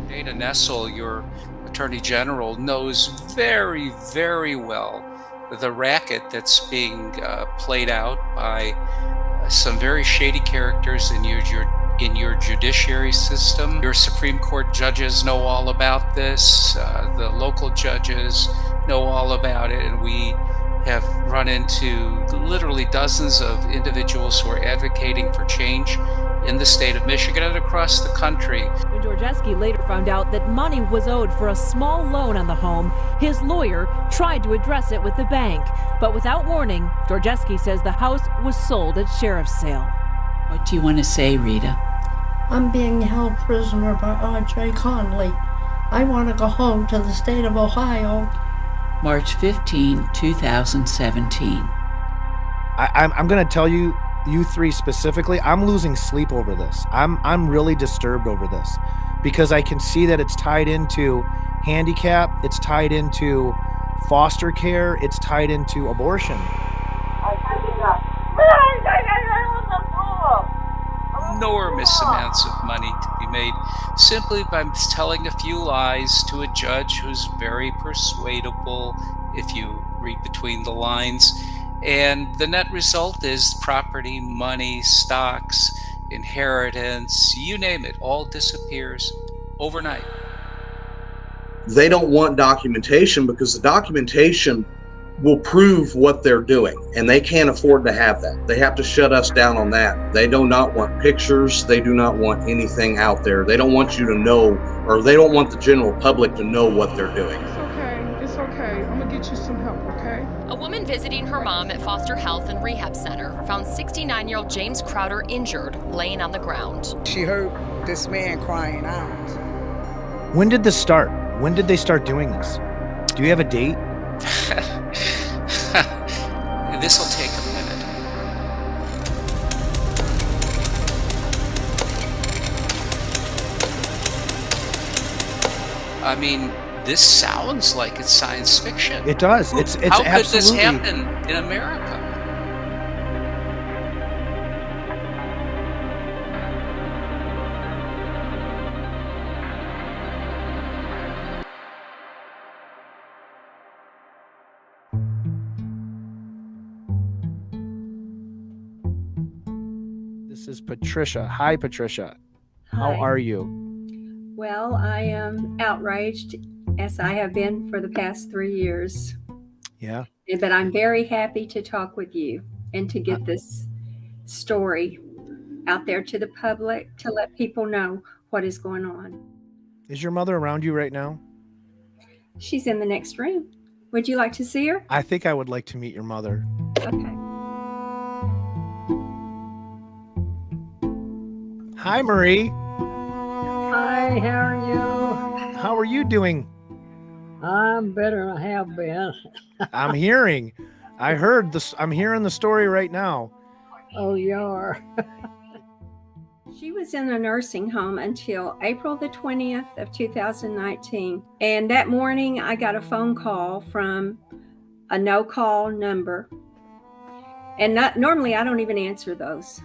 Dana Nessel, your Attorney General, knows very, very well the racket that's being played out by some very shady characters in your judiciary system. Your Supreme Court judges know all about this. The local judges know all about it, and we have run into literally dozens of individuals who are advocating for change in the state of Michigan and across the country. When Georgeski later found out that money was owed for a small loan on the home, his lawyer tried to address it with the bank. But without warning, Georgeski says the house was sold at sheriff's sale. What do you want to say, Rita? I'm being held prisoner by R.J. Conley. I want to go home to the state of Ohio. March 15, 2017. I'm going to tell you three specifically, I'm losing sleep over this. I'm really disturbed over this because I can see that it's tied into handicap, it's tied into foster care, it's tied into abortion. Enormous amounts of money to be made simply by telling a few lies to a judge who's very persuadable if you read between the lines. And the net result is property, money, stocks, inheritance, you name it, all disappears overnight. They don't want documentation because the documentation will prove what they're doing, and they can't afford to have that. They have to shut us down on that. They do not want pictures. They do not want anything out there. They don't want you to know, or they don't want the general public to know what they're doing. It's okay. I'm gonna get you some help, okay? A woman visiting her mom at Foster Health and Rehab Center found 69-year-old James Crowder injured, laying on the ground. She heard this man crying out. When did this start? When did they start doing this? Do you have a date? This will take a minute. I mean, this sounds like it's science fiction. It does. It's How absolutely. could this happen in America? This is Patricia. Hi, Patricia. How Hi. are you? Well, I am outraged, as I have been for the past 3 years. Yeah. But I'm very happy to talk with you and to get this story out there to the public to let people know what is going on. Is your mother around you right now? She's in the next room. Would you like to see her? I think I would like to meet your mother. Okay. Hi, Marie. Hi, how are you? How are you doing? I'm better than I have been. I'm hearing. I heard this. I'm hearing the story right now. Oh, you are. She was in a nursing home until April the 20th of 2019. And that morning, I got a phone call from a no-call number. And normally, I don't even answer those.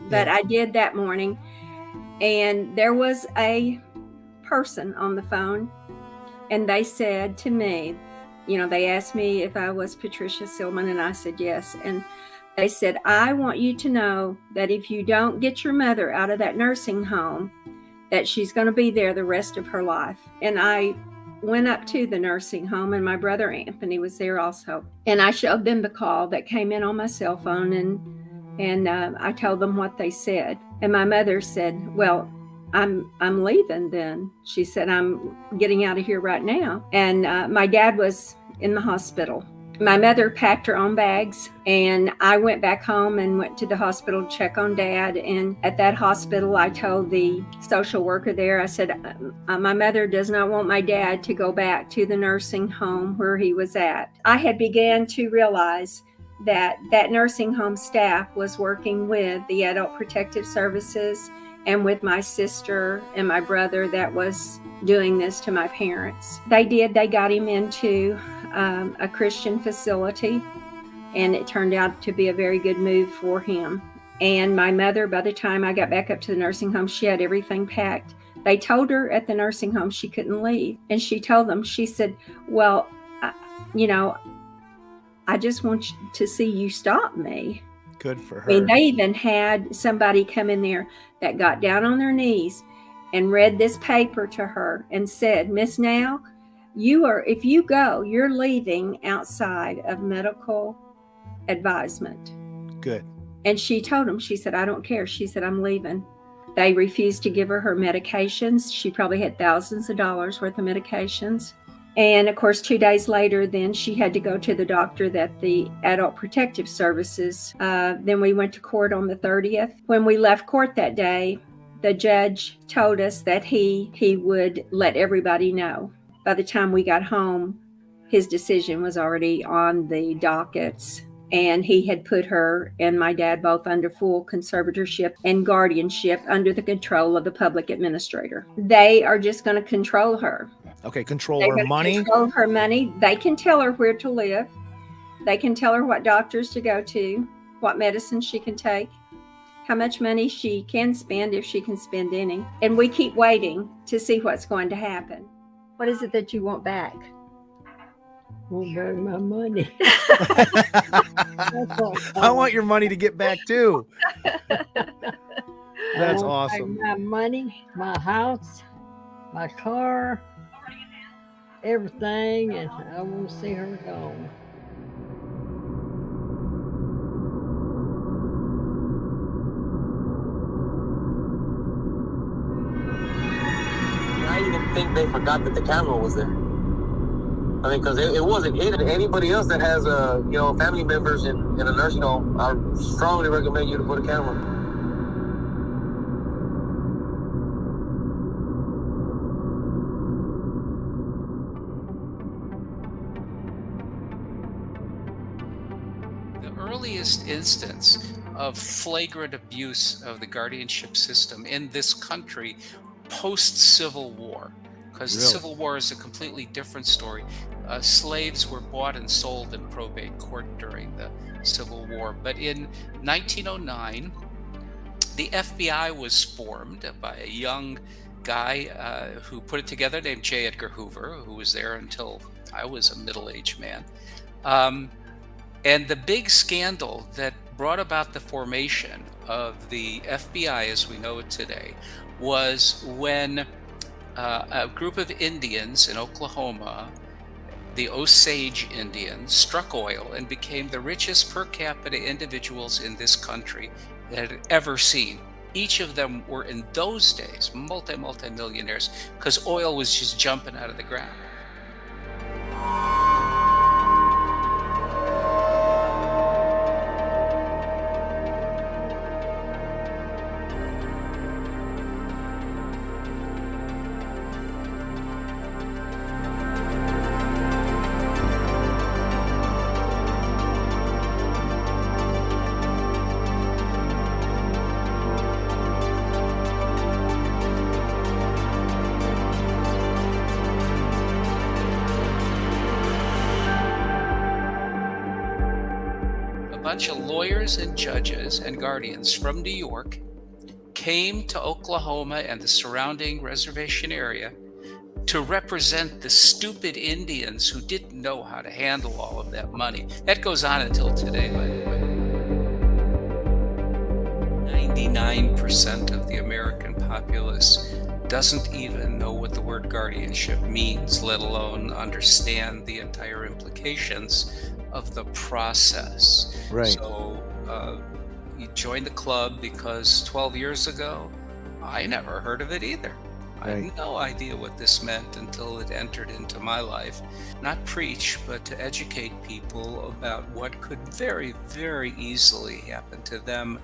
But I did that morning. And there was a person on the phone. And they said to me, they asked me if I was Patricia Silman, and I said yes. And they said, I want you to know that if you don't get your mother out of that nursing home, that she's going to be there the rest of her life. And I went up to the nursing home, and my brother Anthony was there also. And I showed them the call that came in on my cell phone, and I told them what they said. And my mother said, well, I'm leaving then. She said, I'm getting out of here right now. And my dad was in the hospital. My mother packed her own bags, and I went back home and went to the hospital to check on Dad. And at that hospital, I told the social worker there, I said, my mother does not want my dad to go back to the nursing home where he was at. I had began to realize that nursing home staff was working with the Adult Protective Services and with my sister and my brother that was doing this to my parents. They got him into a Christian facility, and it turned out to be a very good move for him. And my mother, by the time I got back up to the nursing home, she had everything packed. They told her at the nursing home she couldn't leave. And she told them, she said, well, I just want to see you stop me. Good for her. I mean, they even had somebody come in there that got down on their knees and read this paper to her and said, Miss Now, if you go, you're leaving outside of medical advisement. Good. And she told him, she said, I don't care. She said, I'm leaving. They refused to give her medications. She probably had thousands of dollars worth of medications. And of course, 2 days later, then she had to go to the doctor that the Adult Protective Services. Then we went to court on the 30th. When we left court that day, the judge told us that he would let everybody know. By the time we got home, his decision was already on the dockets. And he had put her and my dad both under full conservatorship and guardianship under the control of the public administrator. They are just going to control her. Okay, control her money. Control her money. They can tell her where to live. They can tell her what doctors to go to, what medicine she can take, how much money she can spend if she can spend any. And we keep waiting to see what's going to happen. What is it that you want back? Want back my money. I want your money to get back too. That's awesome. My money, my house, my car, everything, and I want to see her gone. I even think they forgot that the camera was there. I mean, because it wasn't hidden. Anybody else that has, family members in a nursing home, I strongly recommend you to put a camera. The earliest instance of flagrant abuse of the guardianship system in this country post-Civil War, because the Civil War is a completely different story. Slaves were bought and sold in probate court during the Civil War. But in 1909, the FBI was formed by a young guy who put it together named J. Edgar Hoover, who was there until I was a middle-aged man. And the big scandal that brought about the formation of the FBI as we know it today was when a group of Indians in Oklahoma, the Osage Indians, struck oil and became the richest per capita individuals in this country that had ever seen. Each of them were in those days multi-millionaires because oil was just jumping out of the ground. Bunch of lawyers and judges and guardians from New York came to Oklahoma and the surrounding reservation area to represent the stupid Indians who didn't know how to handle all of that money. That goes on until today, by the way. 99% of the American populace doesn't even know what the word guardianship means, let alone understand the entire implications of the process. Right. So you joined the club because 12 years ago, I never heard of it either. I had no idea what this meant until it entered into my life. Not preach, but to educate people about what could very, very easily happen to them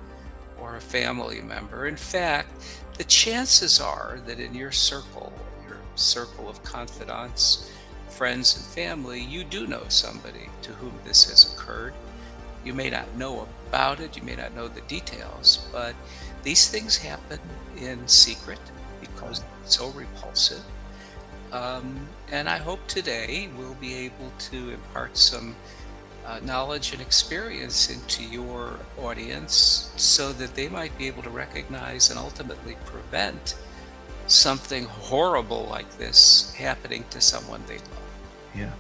or a family member. In fact, the chances are that in your circle of confidants, friends and family, you do know somebody to whom this has occurred. You may not know about it, you may not know the details, but these things happen in secret because it's so repulsive. And I hope today we'll be able to impart some knowledge and experience into your audience so that they might be able to recognize and ultimately prevent something horrible like this happening to someone they love. Yeah.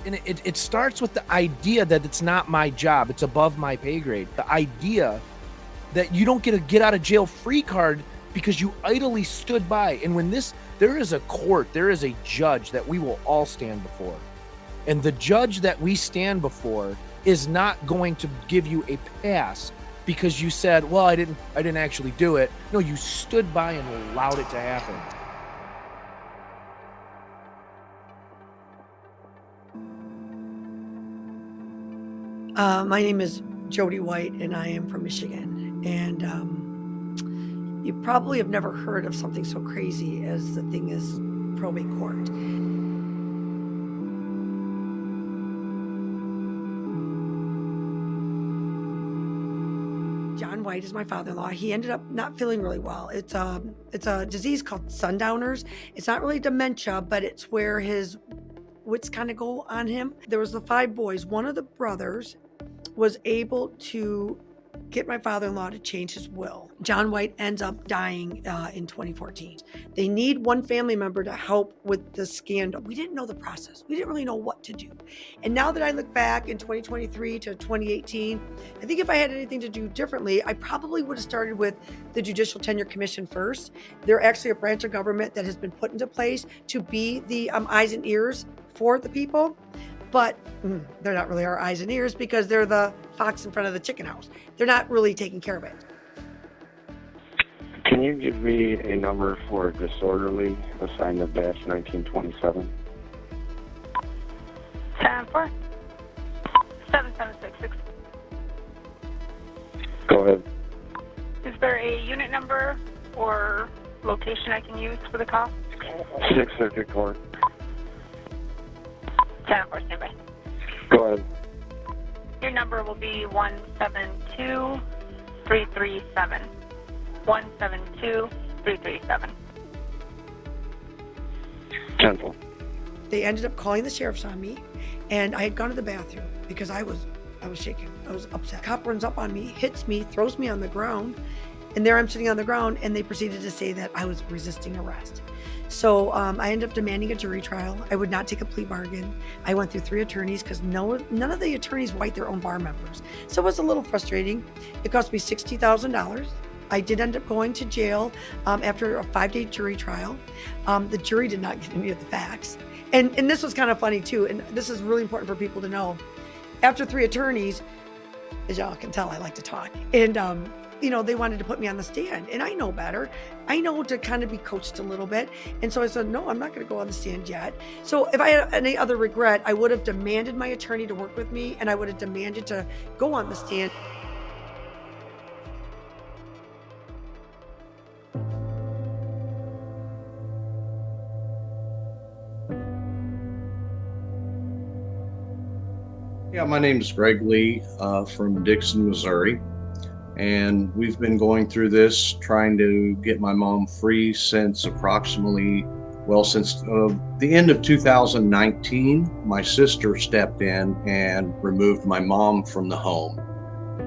And it starts with the idea that it's not my job, it's above my pay grade. The idea that you don't get a get out of jail free card because you idly stood by. And when there is a court, there is a judge that we will all stand before. And the judge that we stand before is not going to give you a pass because you said, well, I didn't actually do it. No, you stood by and allowed it to happen. My name is Jody White, and I am from Michigan. And you probably have never heard of something so crazy as the thing is probate court. John White is my father-in-law. He ended up not feeling really well. It's a disease called sundowners. It's not really dementia, but it's where his wits kind of go on him. There was the 5 boys. One of the brothers was able to get my father-in-law to change his will. John White ends up dying in 2014. They need one family member to help with the scandal. We didn't know the process. We didn't really know what to do. And now that I look back in 2023 to 2018, I think if I had anything to do differently, I probably would have started with the Judicial Tenure Commission first. They're actually a branch of government that has been put into place to be the eyes and ears for the people. But they're not really our eyes and ears because they're the fox in front of the chicken house. They're not really taking care of it. Can you give me a number for disorderly assigned to dash 1927? 10-4. 7766. Go ahead. Is there a unit number or location I can use for the call? 6th Circuit Court. 10-4, standby. Go ahead. Your number will be 172337. 172337. Gentle. They ended up calling the sheriff's on me, and I had gone to the bathroom because I was shaking. I was upset. Cop runs up on me, hits me, throws me on the ground, and there I'm sitting on the ground, and they proceeded to say that I was resisting arrest. So I ended up demanding a jury trial. I would not take a plea bargain. I went through 3 attorneys because none of the attorneys white their own bar members. So it was a little frustrating. It cost me $60,000. I did end up going to jail after a 5-day jury trial. The jury did not give any of the facts. And this was kind of funny too, and this is really important for people to know. After 3 attorneys, as y'all can tell, I like to talk. And they wanted to put me on the stand, and I know better. I know to kind of be coached a little bit. And so I said, no, I'm not going to go on the stand yet. So if I had any other regret, I would have demanded my attorney to work with me, and I would have demanded to go on the stand. Yeah, my name is Greg Lee from Dixon, Missouri. And we've been going through this, trying to get my mom free since the end of 2019. My sister stepped in and removed my mom from the home.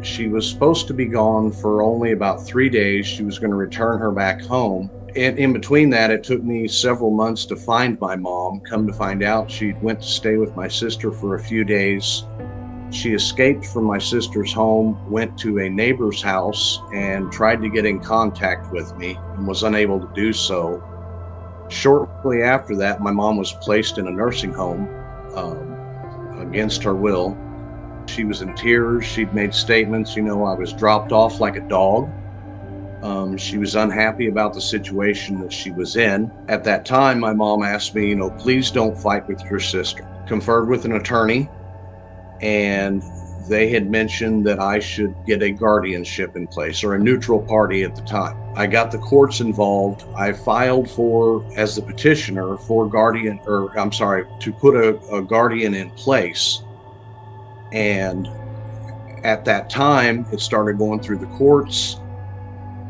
She was supposed to be gone for only about 3 days. She was going to return her back home. And in between that, it took me several months to find my mom. Come to find out, she went to stay with my sister for a few days. She escaped from my sister's home, went to a neighbor's house, and tried to get in contact with me and was unable to do so. Shortly after that, my mom was placed in a nursing home against her will. She was in tears. She'd made statements, I was dropped off like a dog. She was unhappy about the situation that she was in. At that time, my mom asked me, please don't fight with your sister. Conferred with an attorney, and they had mentioned that I should get a guardianship in place, or a neutral party at the time. I got the courts involved. I filed as the petitioner to put a guardian in place. And at that time, it started going through the courts,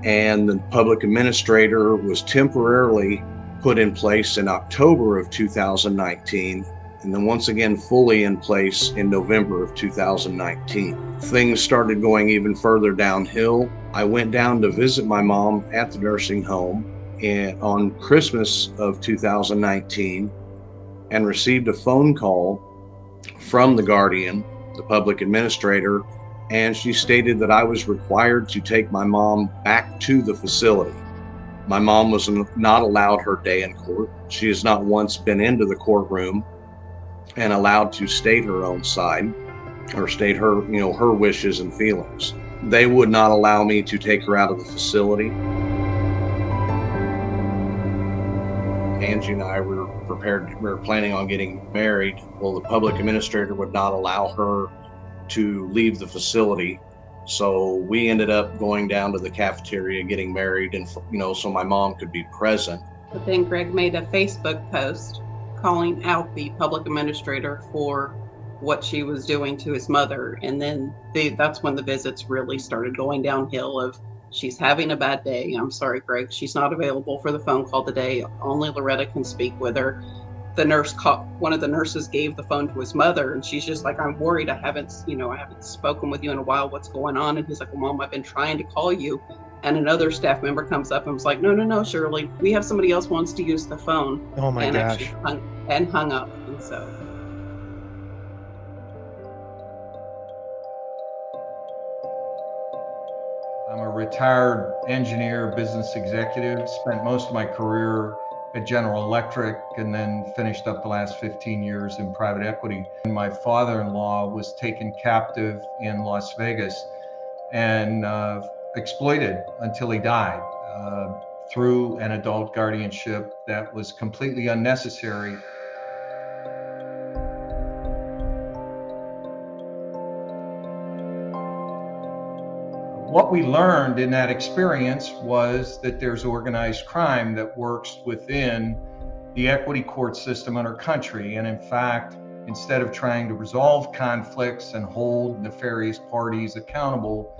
and the public administrator was temporarily put in place in October of 2019. And then once again fully in place in November of 2019. Things started going even further downhill. I went down to visit my mom at the nursing home on Christmas of 2019 and received a phone call from the guardian, the public administrator, and she stated that I was required to take my mom back to the facility. My mom was not allowed her day in court. She has not once been into the courtroom and allowed to state her own side or state her, her wishes and feelings. They would not allow me to take her out of the facility. Angie and I were planning on getting married. Well, the public administrator would not allow her to leave the facility. So we ended up going down to the cafeteria, getting married, and so my mom could be present. But then Greg made a Facebook post calling out the public administrator for what she was doing to his mother. And then that's when the visits really started going downhill of, she's having a bad day. I'm sorry, Greg, she's not available for the phone call today. Only Loretta can speak with her. One of the nurses gave the phone to his mother, and she's just like, I'm worried. I haven't spoken with you in a while. What's going on? And he's like, well, Mom, I've been trying to call you. And another staff member comes up and was like, no, Shirley, we have somebody else wants to use the phone. Oh my gosh. Hung up. And so. I'm a retired engineer, business executive, spent most of my career at General Electric and then finished up the last 15 years in private equity. And my father-in-law was taken captive in Las Vegas and exploited until he died through an adult guardianship that was completely unnecessary. What we learned in that experience was that there's organized crime that works within the equity court system in our country. And in fact, instead of trying to resolve conflicts and hold nefarious parties accountable,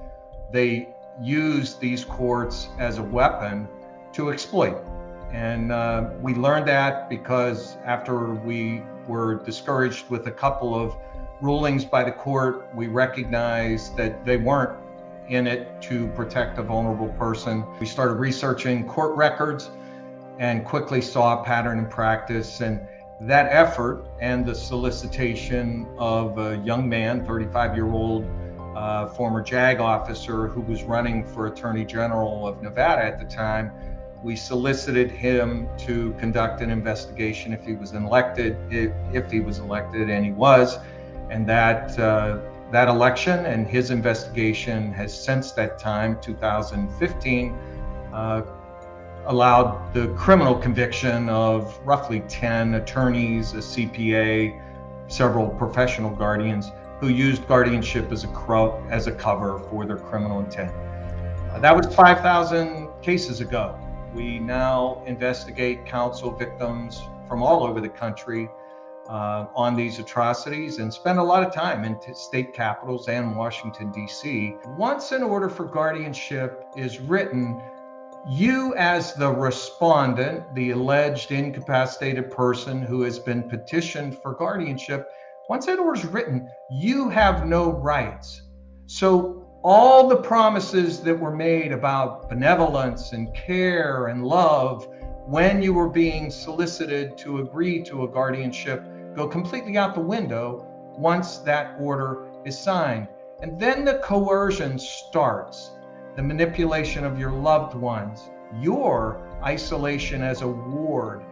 they use these courts as a weapon to exploit. And we learned that because after we were discouraged with a couple of rulings by the court, we recognized that they weren't in it to protect a vulnerable person. We started researching court records and quickly saw a pattern in practice. And that effort and the solicitation of a young man, 35-year-old former JAG officer who was running for Attorney General of Nevada at the time, we solicited him to conduct an investigation if he was elected, and he was. And that election and his investigation has since that time, 2015, allowed the criminal conviction of roughly 10 attorneys, a CPA, several professional guardians who used guardianship as a cover for their criminal intent. That was 5,000 cases ago. We now investigate, counsel victims from all over the country on these atrocities and spend a lot of time in state capitals and Washington, D.C. Once an order for guardianship is written, you as the respondent, the alleged incapacitated person who has been petitioned for guardianship, once that order is written, you have no rights. So all the promises that were made about benevolence and care and love when you were being solicited to agree to a guardianship go completely out the window once that order is signed. And then the coercion starts, the manipulation of your loved ones, your isolation as a ward,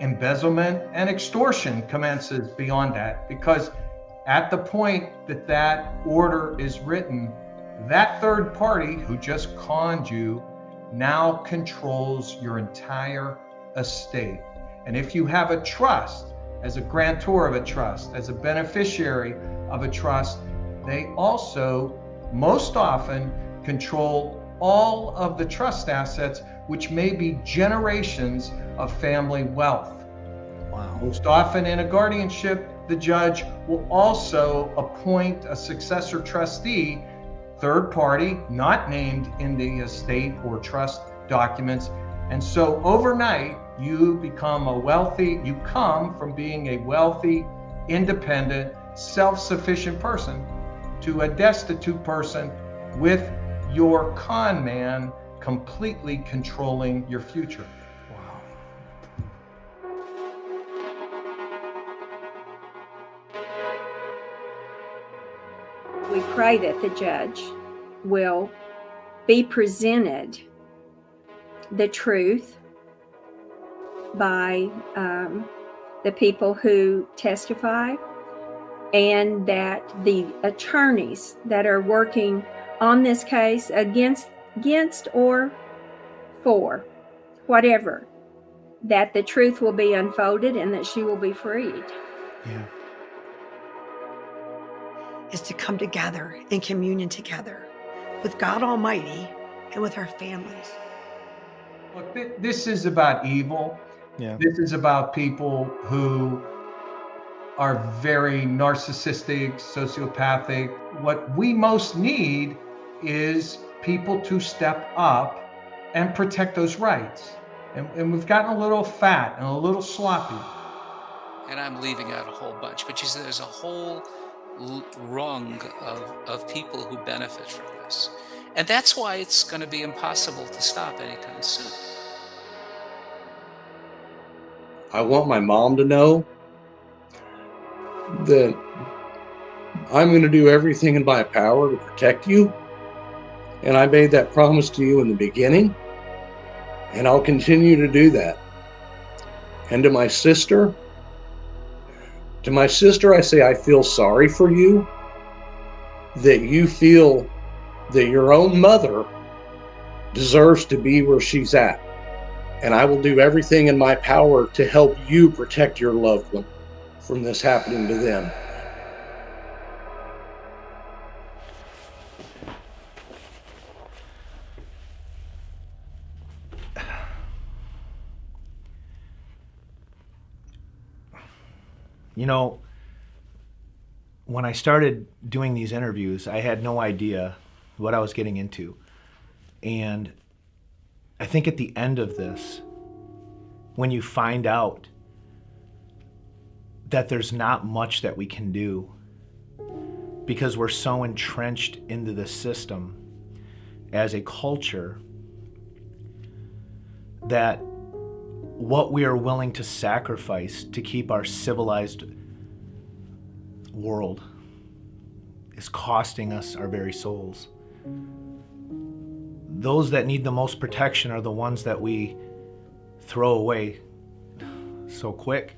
embezzlement and extortion commences beyond that, because at the point that that order is written, that third party who just conned you now controls your entire estate. And if you have a trust, as a grantor of a trust, as a beneficiary of a trust, they also most often control all of the trust assets, which may be generations of family wealth. Wow. Most often in a guardianship, the judge will also appoint a successor trustee, third party, not named in the estate or trust documents. And so overnight, you come from being a wealthy, independent, self-sufficient person to a destitute person with your con man completely controlling your future. We pray that the judge will be presented the truth by the people who testify, and that the attorneys that are working on this case against or for whatever, that the truth will be unfolded and that she will be freed. Yeah. Is to come together in communion together with God Almighty and with our families. Look, this is about evil. Yeah. This is about people who are very narcissistic, sociopathic. What we most need is people to step up and protect those rights. And we've gotten a little fat and a little sloppy. And I'm leaving out a whole bunch, but you see, there's a whole rung of people who benefit from this. And that's why it's going to be impossible to stop anytime soon. I want my mom to know that I'm going to do everything in my power to protect you. And I made that promise to you in the beginning, and I'll continue to do that. And to my sister, I say, I feel sorry for you, that you feel that your own mother deserves to be where she's at. And I will do everything in my power to help you protect your loved one from this happening to them. You know, when I started doing these interviews, I had no idea what I was getting into. And I think at the end of this, when you find out that there's not much that we can do because we're so entrenched into the system as a culture, that what we are willing to sacrifice to keep our civilized world is costing us our very souls. Those that need the most protection are the ones that we throw away so quick.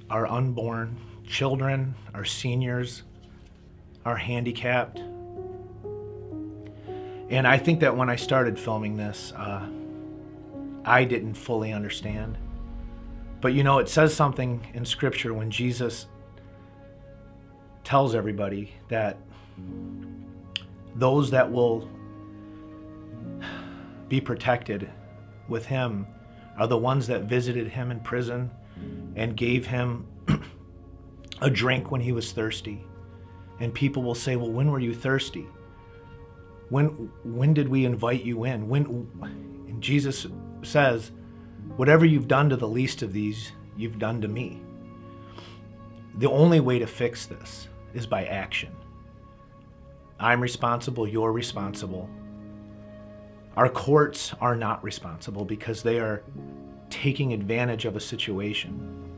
Our unborn children, our seniors, our handicapped. And I think that when I started filming this, I didn't fully understand. But you know, it says something in Scripture when Jesus tells everybody that those that will be protected with him are the ones that visited him in prison and gave him a drink when he was thirsty. And people will say, well, when were you thirsty? When did we invite you in? And Jesus says, whatever you've done to the least of these, you've done to me. The only way to fix this is by action. I'm responsible, you're responsible. Our courts are not responsible because they are taking advantage of a situation.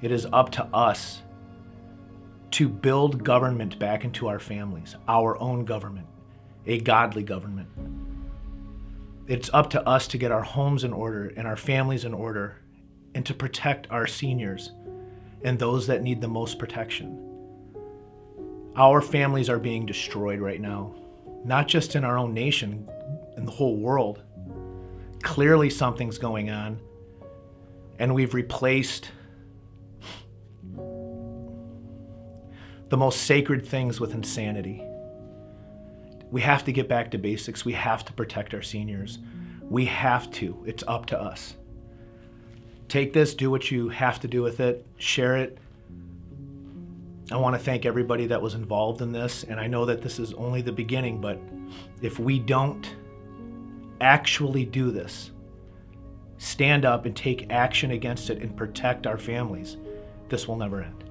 It is up to us to build government back into our families, our own government, a godly government. It's up to us to get our homes in order and our families in order and to protect our seniors and those that need the most protection. Our families are being destroyed right now, not just in our own nation, in the whole world. Clearly something's going on, and we've replaced the most sacred things with insanity. We have to get back to basics. We have to protect our seniors. We have to. It's up to us. Take this, do what you have to do with it, share it. I want to thank everybody that was involved in this, and I know that this is only the beginning, but if we don't actually do this, stand up and take action against it and protect our families, this will never end.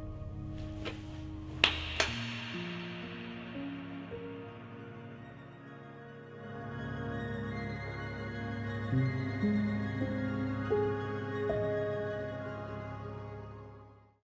you.